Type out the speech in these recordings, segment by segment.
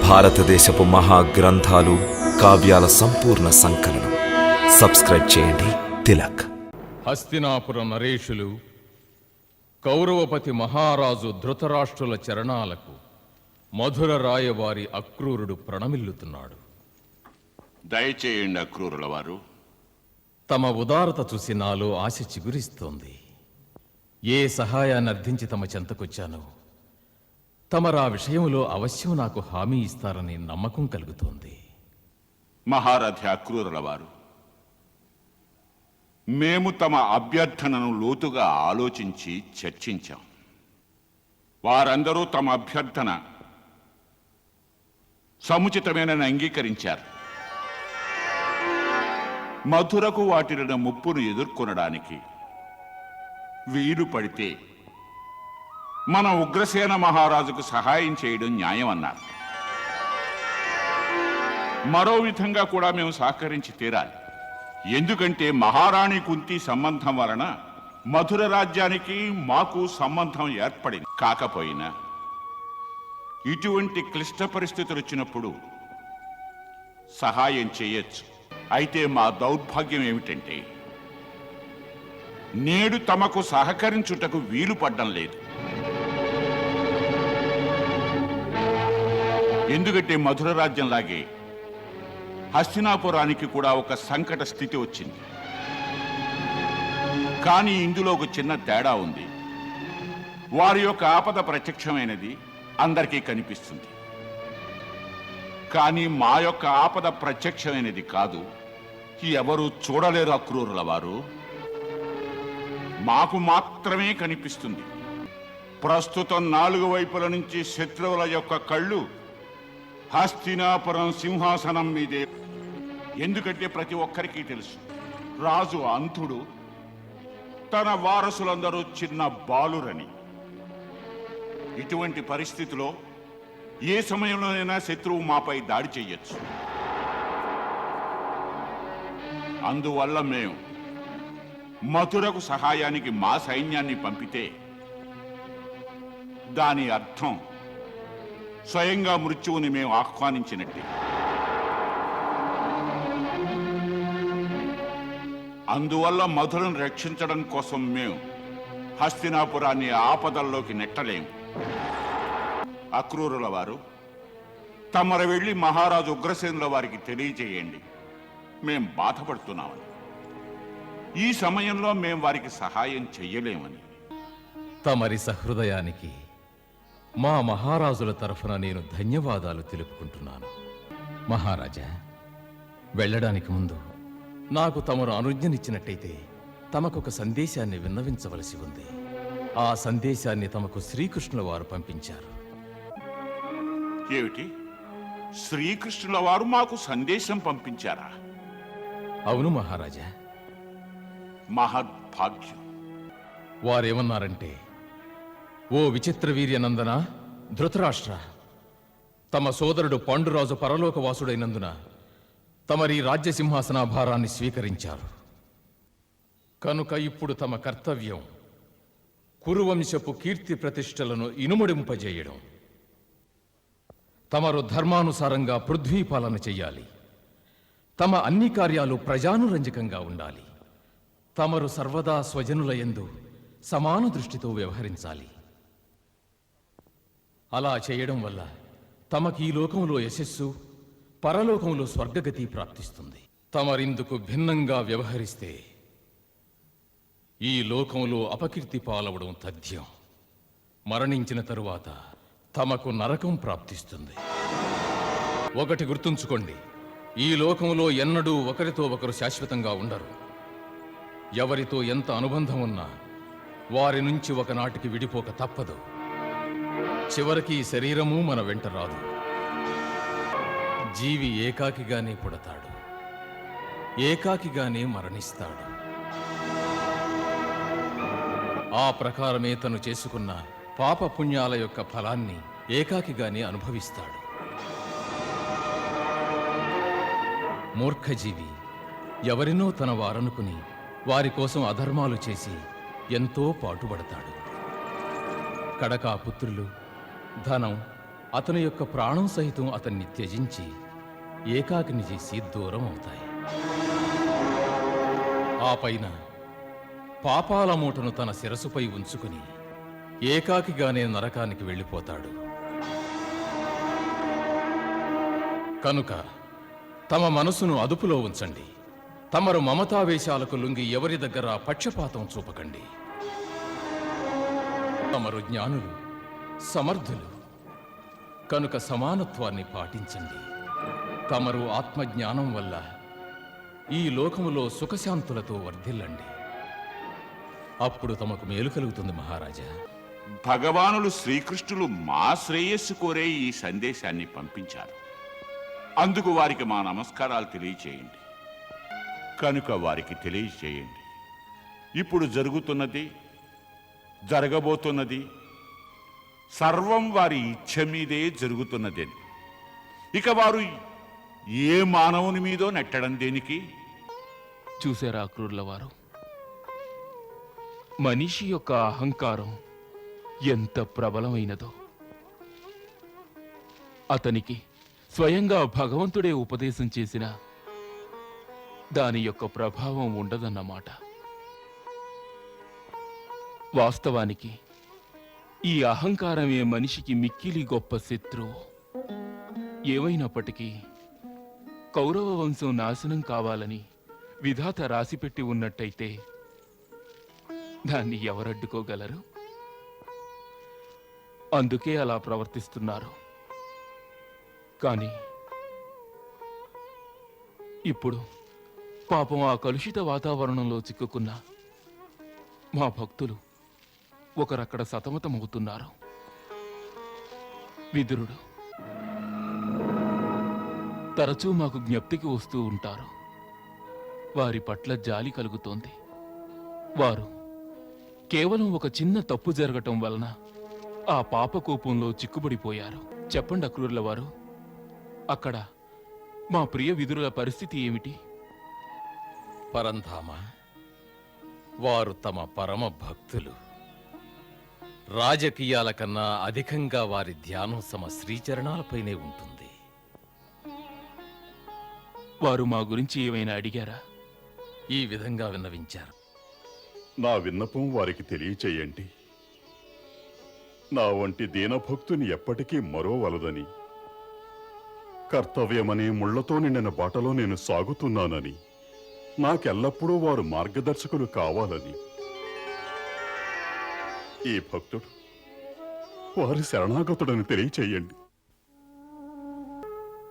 భారతదేశపు మహాగ్రంథాలు, కావ్యాల సంపూర్ణ సంకలనం. సబ్స్క్రైబ్ చేయండి. తిలక్. హస్తినాపుర నరేషులు కౌరవపతి మహారాజు ధృతరాష్ట్రుల చరణాలకు మధుర రాయవారి అక్రూరుడు ప్రణమిల్లుతున్నాడు. దయచేయండి అక్రూరుల వారు. తమ ఉదారత చూసి నాలో ఆశ చిగురిస్తోంది. ఏ సహాయాన్ని అర్థించి తమ చెంతకొచ్చానో తమరా విషయంలో అవశ్యం నాకు హామీ ఇస్తారని నమ్మకం కలుగుతోంది. మహారథి అక్రూరుల వారు, మేము తమ అభ్యర్థనను లోతుగా ఆలోచించి చర్చించాం. వారందరూ తమ అభ్యర్థన సముచితమేనని అంగీకరించారు. మధురకు వాటిల్లిన ముప్పును ఎదుర్కొనడానికి వీలు పడితే మన ఉగ్రసేన మహారాజుకు సహాయం చేయడం న్యాయం అన్నారు. మరో విధంగా కూడా మేము సహకరించి తీరాలి. ఎందుకంటే మహారాణి కుంతి సంబంధం వలన మధుర రాజ్యానికి మాకు సంబంధం ఏర్పడింది. కాకపోయినా ఇటువంటి క్లిష్ట పరిస్థితులు వచ్చినప్పుడు సహాయం చేయొచ్చు. అయితే మా దౌర్భాగ్యం ఏమిటంటే నేడు తమకు సహకరించుటకు వీలు పడ్డం లేదు. ఎందుకంటే మధుర రాజ్యంలాగే హస్తినాపురానికి కూడా ఒక సంకట స్థితి వచ్చింది. కానీ ఇందులో ఒక చిన్న తేడా ఉంది. వారి యొక్క ఆపద ప్రత్యక్షమైనది, అందరికీ కనిపిస్తుంది. కానీ మా యొక్క ఆపద ప్రత్యక్షమైనది కాదు, ఎవరు చూడలేరు అక్రూరుల వారు. మాకు మాత్రమే కనిపిస్తుంది. ప్రస్తుతం 4 వైపుల నుంచి శత్రువుల యొక్క కళ్ళు హస్తినాపురం సింహాసనం మీదే. ఎందుకంటే ప్రతి ఒక్కరికి తెలుసు, రాజు అంతుడు, తన వారసులందరూ చిన్న బాలురని. ఇటువంటి పరిస్థితిలో ఏ సమయంలోనైనా శత్రువు మాపై దాడి చెయ్యొచ్చు. అందువల్ల మేము మధురకు సహాయానికి మా సైన్యాన్ని పంపితే దాని అర్థం స్వయంగా మృత్యువుని మేము ఆహ్వానించినట్టే. అందువల్ల మధురను రక్షించడం కోసం మేము హస్తినాపురాన్ని ఆపదల్లోకి నెట్టలేము. అక్రూరుల వారు, తమరు వెళ్ళి మహారాజు ఉగ్రసేనుల వారికి తెలియజేయండి, మేం బాధపడుతున్నామని. ఈ సమయంలో మేం వారికి సహాయం చెయ్యలేమని. తమరి సహృదయానికి మా మహారాజుల తరఫున నేను ధన్యవాదాలు తెలుపుకుంటున్నాను. మహారాజా, వెళ్ళడానికి ముందు నాకు తమరు అనుజ్ఞనిచ్చినట్టయితే తమకొక సందేశాన్ని విన్నవించవలసి ఉంది. ఆ సందేశాన్ని తమకు శ్రీకృష్ణుల వారు పంపించారు. ఏమిటి? శ్రీకృష్ణుల వారు మాకు సందేశం పంపించారా? అవును మహారాజా. మహద్భాగ్యం. వారేమన్నారంటే, ఓ విచిత్ర వీర్యనందన ధృతరాష్ట్ర, తమ సోదరుడు పాండురాజు పరలోకవాసుడైనందున తమరి రాజ్యసింహాసన భారాన్ని స్వీకరించారు. కనుక ఇప్పుడు తమ కర్తవ్యం కురువంశపు కీర్తి ప్రతిష్టలను ఇనుముడింపజేయడం. తమరు ధర్మానుసారంగా పృథ్వీ పాలన చెయ్యాలి. తమ అన్ని కార్యాలు ప్రజానురంజకంగా ఉండాలి. తమరు సర్వదా స్వజనుల యందు సమాన దృష్టితో వ్యవహరించాలి. అలా చేయడం వల్ల తమకి ఈ లోకంలో యశస్సు, పరలోకంలో స్వర్గగతి ప్రాప్తిస్తుంది. తమరిందుకు భిన్నంగా వ్యవహరిస్తే ఈ లోకంలో అపకీర్తి పాలవడం తథ్యం. మరణించిన తరువాత తమకు నరకం ప్రాప్తిస్తుంది. ఒకటి గుర్తుంచుకోండి, ఈ లోకంలో ఎన్నడూ ఒకరితో ఒకరు శాశ్వతంగా ఉండరు. ఎవరితో ఎంత అనుబంధం ఉన్నా వారి నుంచి ఒకనాటికి విడిపోక తప్పదు. చివరికి ఈ శరీరము మన వెంట రాదు. జీవి ఏకాకిగానే పుడతాడు, ఏకాకిగానే మరణిస్తాడు. ఆ ప్రకారమే తను చేసుకున్న పాప పుణ్యాల యొక్క ఫలాన్ని ఏకాకిగానే అనుభవిస్తాడు. మూర్ఖజీవి ఎవరినో తన వారనుకుని వారి కోసం అధర్మాలు చేసి ఎంతో పాటుపడతాడు. కడకా పుత్రులు, ధనం, అతని యొక్క ప్రాణం సహితం అతన్ని త్యజించి ఏకాకిని చేసి దూరం అవుతాయి. ఆ పైన పాపాల మూటను తన శిరసుపై ఉంచుకుని ఏకాకిగానే నరకానికి వెళ్ళిపోతాడు. కనుక తమ మనసును అదుపులో ఉంచండి. తమరు మమతావేశాలకు లొంగి ఎవరి దగ్గర పక్షపాతం చూపకండి. తమరు జ్ఞానులు, సమర్థులు కనుక సమానత్వాన్ని పాటించండి. తమరు ఆత్మజ్ఞానం వల్ల ఈ లోకములో సుఖశాంతులతో వర్ధిల్లండి. అప్పుడు తమకు మేలు కలుగుతుంది మహారాజా. భగవానులు శ్రీకృష్ణులు మా శ్రేయస్సు కోరే ఈ సందేశాన్ని పంపించారు. అందుకు వారికి మా నమస్కారాలు తెలియచేయండి. కనుక వారికి తెలియచేయండి, ఇప్పుడు జరుగుతున్నది, జరగబోతున్నది సర్వం వారి ఇచ్ఛ మీదే జరుగుతున్నదని. ఇక వారు ఏ మానవుని మీదో నెట్టడం దేనికి? చూశారా క్రూరుల వారు, మనిషి యొక్క అహంకారం ఎంత ప్రబలమైనదో. అతనికి స్వయంగా భగవంతుడే ఉపదేశం చేసిన దాని యొక్క ప్రభావం ఉండదన్నమాట. వాస్తవానికి ఈ అహంకారమే మనిషికి మిక్కిలి గొప్ప శత్రువు. ఏమైనప్పటికీ కౌరవ వంశం నాశనం కావాలని విధాత రాసిపెట్టి ఉన్నట్టయితే దాన్ని ఎవరడ్డుకోగలరు? అందుకే అలా ప్రవర్తిస్తున్నారు. కానీ ఇప్పుడు పాపం ఆ కలుషిత వాతావరణంలో చిక్కుకున్న మా భక్తులు ఒకరక్కడ సతమతమవుతున్నారు. విదురుడు తరచూ మాకు జ్ఞప్తికి వస్తూ ఉంటారు. వారి పట్ల జాలి కలుగుతోంది. వారు కేవలం ఒక చిన్న తప్పు జరగటం వలన ఆ పాపకోపంలో చిక్కుబడిపోయారు. చెప్పండి అక్రూరుల వారు, అక్కడ మా ప్రియ విదురుల పరిస్థితి ఏమిటి? పరంధామ, వారు తమ పరమ భక్తులు. రాజకీయాల కన్నా అధికంగా వారి ధ్యానం తమ శ్రీచరణాలపైనే ఉంటుంది. వారు మా గురించి ఏమైనా అడిగారా? ఈ విధంగా విన్నవించారు. నా విన్నపం వారికి తెలియచేయండి. నా వంటి దీనభక్తుని ఎప్పటికీ మరోవలదని, కర్తవ్యమనే ముళ్లతో నిండిన బాటలో నేను సాగుతున్నానని, నాకెల్లప్పుడూ వారు మార్గదర్శకులు కావాలని. ఈ భక్తుడు వారి శరణాగతుడని తెలియచేయండి.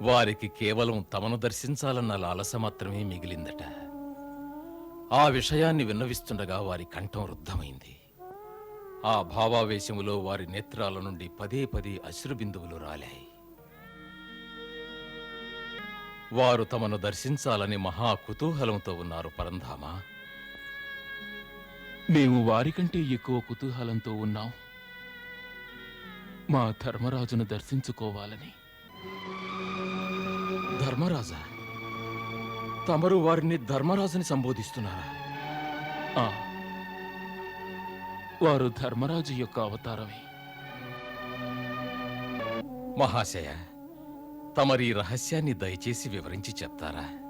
వారికి కేవలం తమను దర్శించాలన్న లాలస మాత్రమే మిగిలిందట. ఆ విషయాన్ని విన్నవిస్తుండగా వారి కంఠం రుద్ధమైంది. ఆ భావావేశములో వారి నేత్రాల నుండి పదే పదే అశ్రుబిందువులు రాలాయి. వారు తమను దర్శించాలని మహా కుతూహలంతో ఉన్నారు పరంధామ. మేము వారికంటే ఎక్కువ కుతూహలంతో ఉన్నాం. మా ధర్మరాజును దర్శించుకోవాలని. ధర్మరాజా? తమరు వారిని ధర్మరాజుని సంబోధిస్తున్నారా? ఆ, వారు ధర్మరాజు యొక్క అవతారమే. మహాశయ, తమరీ రహస్యాన్ని దయచేసి వివరించి చెప్తారా?